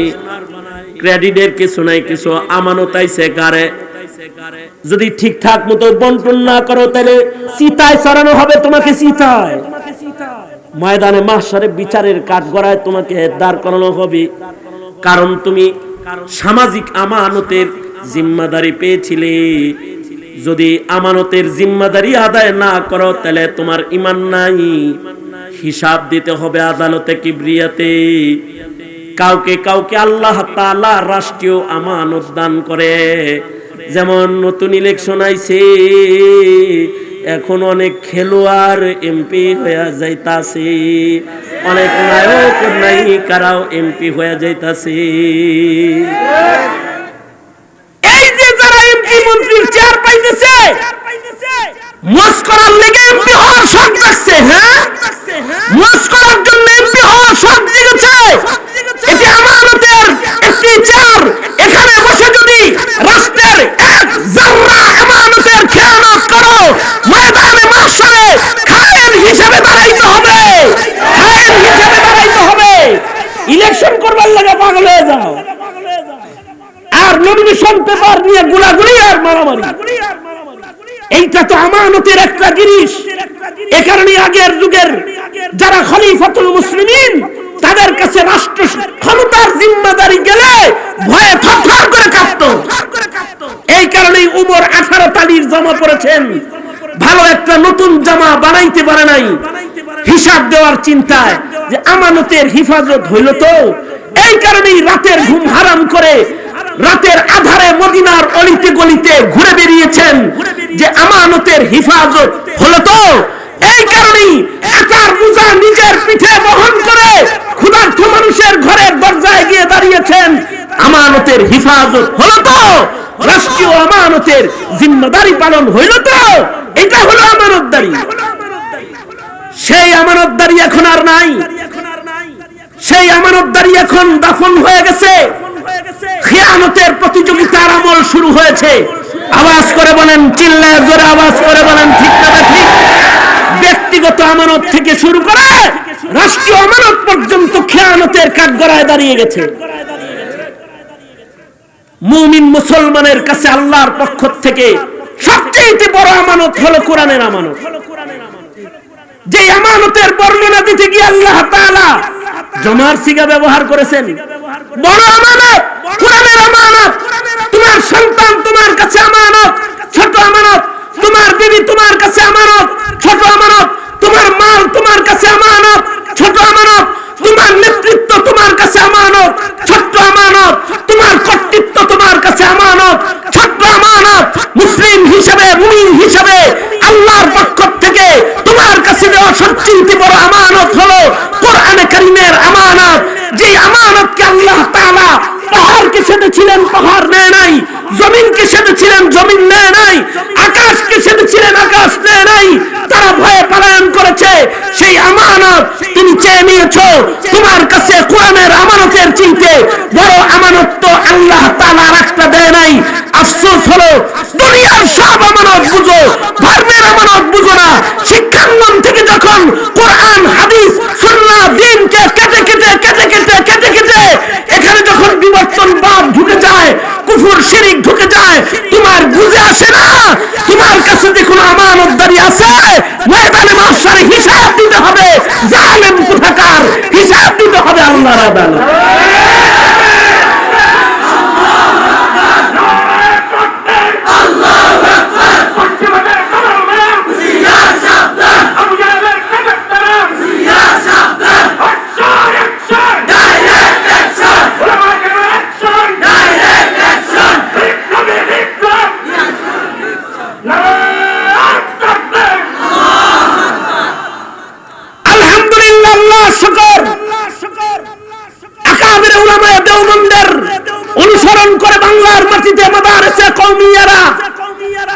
ক্রেডিটের কিছু নাই, কিছু আমানত আইছে কারে। যদি ঠিকঠাক মতো বন্টন না করো তাহলে চিতায় চড়ানো হবে তোমাকে, চিতায় ময়দানে মাহশারে বিচারের কাঠগড়ায় তোমাকে দাঁড় করানো হবে। কারণ তুমি সামাজিক আমানতের জিম্মাদারি পেয়েছিলে। যদি আমানতের জিম্মাদারি আদায় না করো তাহলে তোমার ঈমান নাই, হিসাব দিতে হবে আদালতে কিবরিয়াতে। কাউকে কাউকে আল্লাহ তাআলা রাষ্ট্রীয় আমানত দান করে। যেমন নতুন ইলেকশন আইছে, এখন অনেক খেলোয়াড় এমপি হয়ে যাইতাছে, অনেক নায়ক নায়িকারাও এমপি হয়ে যাইতাছে। এই যে যারা এমপি মন্ত্রীর চেয়ার পাইতেছে, মস্ক করার লেগে এমপি হওয়ার শখ দেখছে। হ্যাঁ, মস্ক করার জন্য এমপি হওয়ার শখ দেখেছে। এটি আমানতের একটি চেয়ার। এখানে বসে যদি রাষ্ট্রের এক জাররা আমানতের খেয়ানত করো, ময়দানে মাহশারে খায়েন হিসেবে দাঁড়াইতে হবে, খায়েন হিসেবে দাঁড়াইতে হবে। ইলেকশন করবার লাগে পাগল হয়ে যাও, আর নমিনেশন পেপার নিয়ে গুলাগুলি আর মারামারি। এইটা তো আমানতের একটা জিনিস। এ কারণে আগের যুগের যারা খলিফাতুল মুসলিমিন, তাদের কাছে রাষ্ট্র ক্ষমতার জিম্মাদারি গেলে ভয়ে থরথর করে কাঁপতো। এই কারণেই উমর 18 তালির জামা পরেছেন, ভালো একটা নতুন জামা বানাইতে পারে নাই, হিসাব দেওয়ার চিন্তায় যে আমানতের হিফাজত হইল তো। এই কারণেই রাতের ঘুম হারাম করে রাতের আধারে মদিনার অলিতে গলিতে ঘুরে বেরিয়েছেন যে আমানতের হিফাজত হলো তো। এই কারণেই আটার বোঝা নিজের পিঠে বহন করে ক্ষুধার্ত মানুষের ঘরের দরজায় গিয়ে দাঁড়িয়েছেন, আমানতের হিফাজত হলো তো, রাষ্ট্রীয় আমানতের জিম্মাদারি পালন হইল তো। এটা হলো আমানতদারি। সেই আমানতদারি এখন আর নাই, সেই আমানতদারি এখন দাফন হয়ে গেছে। খিয়ানতের প্রতিযোগিতার আমল শুরু হয়েছে। আওয়াজ করে বলেন, চিল্লায় জোরে আওয়াজ করে বলেন, ঠিক না ঠিক? ব্যক্তিগত আমানত থেকে শুরু করে রাষ্ট্রীয় আমানত পর্যন্ত খিয়ানতের কাঠগড়ায় দাঁড়িয়ে গেছে। মুমিন মুসলমানের কাছে আল্লাহর পক্ষ থেকে সবচেয়ে বড় আমানত হলো কোরআনের আমানত। যে আমানতের বর্ণনা দিতে গিয়ে আল্লাহ তাআলা জমার সিগা ব্যবহার করেছেন। বড় আমানত কোরআনের আমানত। তোমার সন্তান তোমার কাছে আমানত, ছোট আমানত। তোমার বিবি তোমার কাছে আমানত, ছোট আমানত। তোমার মাল তোমার কাছে আমানত, ছোট আমানত। তোমার নেতৃত্ব তোমার কাছে আমানত, ছোট্ট আমানত। তোমার কর্তৃত্ব তোমার কাছে আমানত, ছোট্ট আমানত। মুসলিম হিসেবে, মুমিন হিসেবে আল্লাহর পক্ষ থেকে তোমার কাছে দেওয়া সবচেয়ে বড় আমানত হলো কোরআনে কারীমের আমানত। যে আমানতকে আল্লাহ তাআলা পাহাড়কে সেধেছিলেন, পাহাড় নেয় নাই। জমিনকে সেধেছিলেন, জমিন নেয় নাই। আকাশকে সেধেছিলেন, আকাশ নেয় নাই। তারা ভয়ে পলায়ন করেছে। সেই আমানত তুমি চেয়ে নিয়েছো। তোমার কাছে কোরআনের আমানতের চিন্তে বড় আমানত তো আল্লাহ তাআলা একটা দেয় নাই। আফসোস হলো দুনিয়ার সব আমানত বুঝো, ধর্মের আমানত বুঝো না। শিক্ষাঙ্গন থেকে যখন কোরআন, হাদিস, সুন্নাহ, দ্বীনকে কেটে কেটে কেটে কেটে কেটে কেটে এখানে যখন বিবর্তনবাদ ঢুকে যায়, কুফর শিরিক ঢুকে যায়, তোমার বুঝে আসে না তোমার কাছে যে কোনো আমানতদারি আছে। ময়দানে মাহশারে হিসাব দিতে হবে। জালেম কোথাকার, হিসাব দিতে হবে আল্লাহর আদালতে। অনুসরণ করে বাংলার মাটিতে মাদারিসে কওমিয়ারা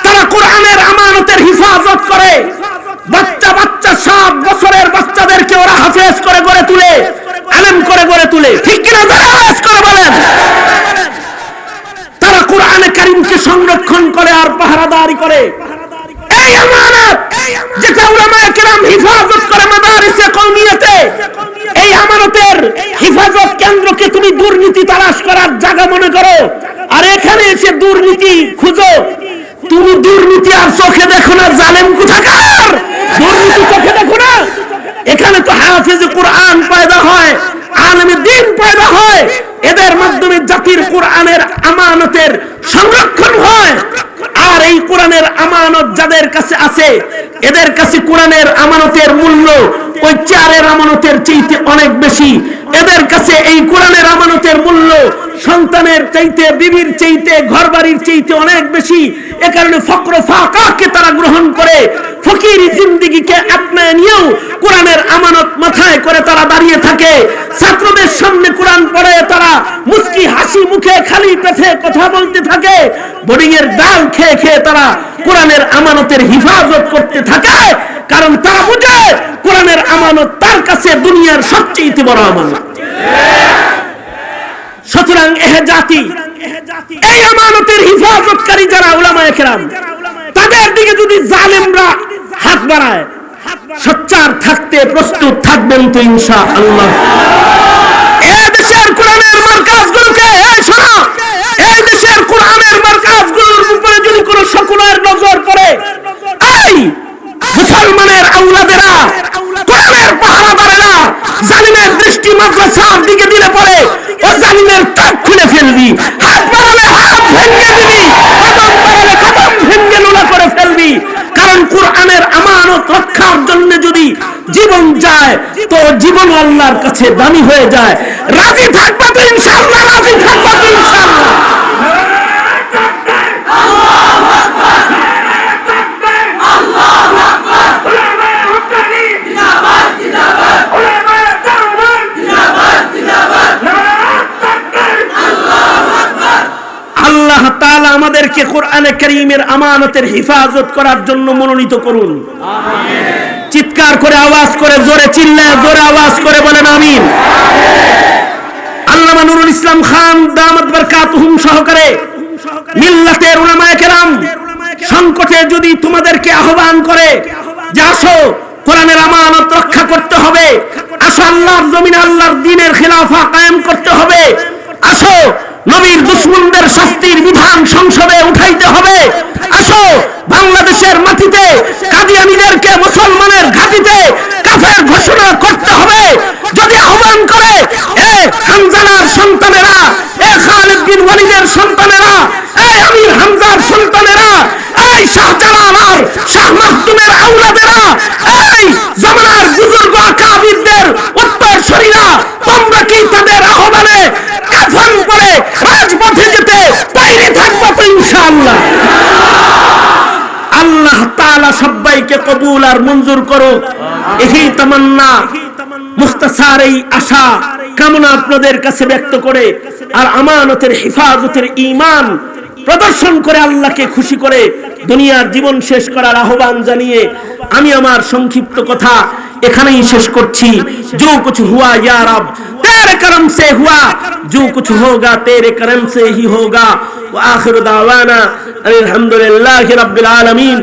তারা কোরআনের আমানতের হিফাজত করে। বাচ্চা বাচ্চা 7 বছরের বাচ্চাদেরকে ওরা হাফেজ করে গড়ে তুলে, আলেম করে গড়ে তুলে। ঠিক কিনা? যারা হাফেজ করে বলেন, তারা কোরআনে কারীমকে সংরক্ষণ করে আর পাহারাদারি করে। এই আমানত যেটা উলামায়ে কেরাম হিফাজত করে মাদারিসে কওমিয়াতে, এই আমানতের হিফাজত কেন্দ্রকে তুমি দুর্নীতি তালাশ করার জায়গা মনে করো, আর এখানে এসে দুর্নীতি খুঁজো। তুমি দুর্নীতি আর চোখে দেখো না, জালেম কোথাকার, দুর্নীতি চোখে দেখো না। এখানে তো হাফেজ কুরআন পয়দা হয়, আলেম দ্বীন পয়দা হয়, এদের মাধ্যমে জাতির কোরআনের আমানতের সংরক্ষণ হয়। আর এই কোরআনের আমানত যাদের কাছে আছে, এদের কাছে কোরআনের আমানতের মূল্য ওই চেয়ারের আমানতের চাইতে অনেক বেশি। এদের কাছে এই কোরআনের আমানতের মূল্য সন্তানের চাইতে, বিবির চাইতে, ঘরবাড়ির চাইতে অনেক বেশি। এ কারণে ফকর ফাকাকে তারা গ্রহণ করে, ফকির জিন্দেগিকে আপনায় নিয়েও কোরআনের আমানত মাথায় করে তারা দাঁড়িয়ে থাকে। ছাত্রদের সামনে কোরআন পড়ে তারা মুস্কি হাসি মুখে খালি পেটে কথা বলতে থাকে। বোর্ডিং এর ডাল খেয়ে খেয়ে তারা কোরআনের আমানতের হিফাজত করতে থাকে, কারণ তারা বুঝে কোরআনের আমানত তার কাছে দুনিয়ার সবচেয়ে বড় আমানত। সুতরাং জাতি এই আমানতের হিফাজতকারী যারা উলামায়ে কেরাম, তাদের দিকে যদি জালেমরা হাত বাড়ায়, সোচ্চার থাকতে প্রস্তুত থাকবেন তো ইনশাআল্লাহ। এই দেশের কোরআনের মার্কাজগুলোকে, শোনো, এই দেশের কোরআনের মার্কাজগুলোর উপরে যদি কোনো শকুনের নজর পড়ে, এই মুসলমানের আউলাদেরা, কোরআনের পাহারাদারেরা জালিমের দৃষ্টি মাদ্রাসার দিকে দিলে পড়ে ও জালিমের চোখ খুলে ফেলবি, হাত বাড়ালে হাত ভেঙে দিবি, কদম বাড়ালে কদম ভেঙে লুলা করে ফেলবি। কারণ কোরআনের আমানত রক্ষার জন্য যদি জীবন যায়, তো জীবন আল্লাহর কাছে দামি হয়ে যায়। রাজি থাকবা তো ইনশাআল্লাহ, রাজি থাকবা তো ইনশাআল্লাহ। আল্লাহ তাআলা আমাদেরকে কোরআনে কারীমের আমানতের হিফাজত করার জন্য মনোনীত করুন। আমিন। চিৎকার করে আওয়াজ করে জোরে চিল্লায় জোরে আওয়াজ করে বলেন আমিন। আল্লামা নুরুল ইসলাম খান দামাত বারকাতুহুম সহকারে মিল্লাতের উলামায়ে কেরাম সংকটে যদি তোমাদেরকে আহ্বান করে যে আসো কোরআনের আমানত রক্ষা করতে হবে, আসো আল্লাহর জমিনে আল্লাহর দ্বীনের খিলাফা কায়েম করতে হবে, আসো নবীর দুশমনদের শাস্তির বিধান সংসদে উঠাইতে হবে, আসো বাংলাদেশের মাটিতে কাদিয়ানীদেরকে মুসলমানের ঘাঁটিতে কাফের ঘোষণা করতে হবে, যদি আহ্বান করে এ হামজার সন্তানেরা, এ খালিদ বিন ওয়ালিদের সন্তানেরা, এই আমির হামজার সন্তানেরা, এই শাহজালাল আর শাহ মাখদুমের আওলাদেরা, এই জামানার বুজুর্গ আকাবিরদের উত্তরসূরিরা, তোমরা কি তাদের আহ্বানে কাফন পরে রাজপথে যেতে তৈরি থাকবো তো ইনশাআল্লাহ। আল্লাহ তাআলা সবাইকে কবুল আর মঞ্জুর করো। এই তামান্না, মুখতাসার এই আশা কামনা আপনাদের কাছে ব্যক্ত করে আর আমানতের হিফাজতের ঈমান প্রদর্শন করে আল্লাহকে খুশি করে দুনিয়ার জীবন শেষ করার আহ্বান জানিয়ে আমি আমার সংক্ষিপ্ত কথা এখানেই শেষ করছি। जो कुछ हुआ या रब तेरे करम से हुआ, जो कुछ होगा तेरे करम से ही होगा। व आखिर दावाना अल्हम्दुलिल्लाहि रब्बिल आलमीन।